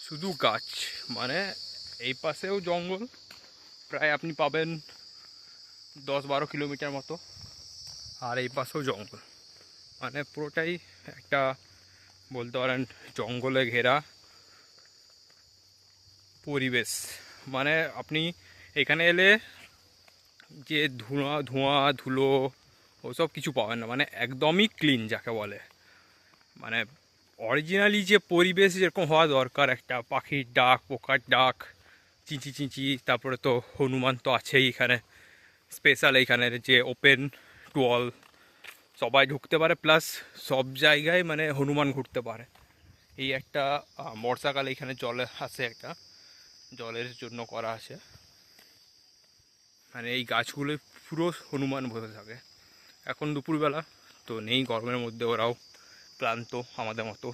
শুধু গাছ, মানে এই পাশেও জঙ্গল, প্রায় আপনি পাবেন 10-12 কিলোমিটার মতো, আর এই পাশেও জঙ্গল, মানে পুরোটাই একটা বলতে পারেন জঙ্গলে ঘেরা পরিবেশ। মানে আপনি এখানে এলে যে ধোঁয়া ধোঁয়া ধুলো ওসব কিছু পাবেন না, মানে একদমই ক্লিন যাকে বলে। মানে অরিজিনালি যে পরিবেশ যেরকম হওয়া দরকার, একটা পাখির ডাক, পোকার ডাক, চিঁচি চিঁচি, তারপরে তো হনুমান তো আছেই এখানে, স্পেশাল এইখানের যে ওপেন টু অল, সবাই ঢুকতে পারে, প্লাস সব জায়গায় মানে হনুমান ঘুরতে পারে। এই একটা বর্ষাকালে এখানে জল আসে, একটা জলের জন্য করা আছে, মানে এই গাছগুলো পুরো হনুমান বসে থাকে। এখন দুপুরবেলা তো নেই, গরমের মধ্যে ওরাও ক্লান্ত আমাদের মতো,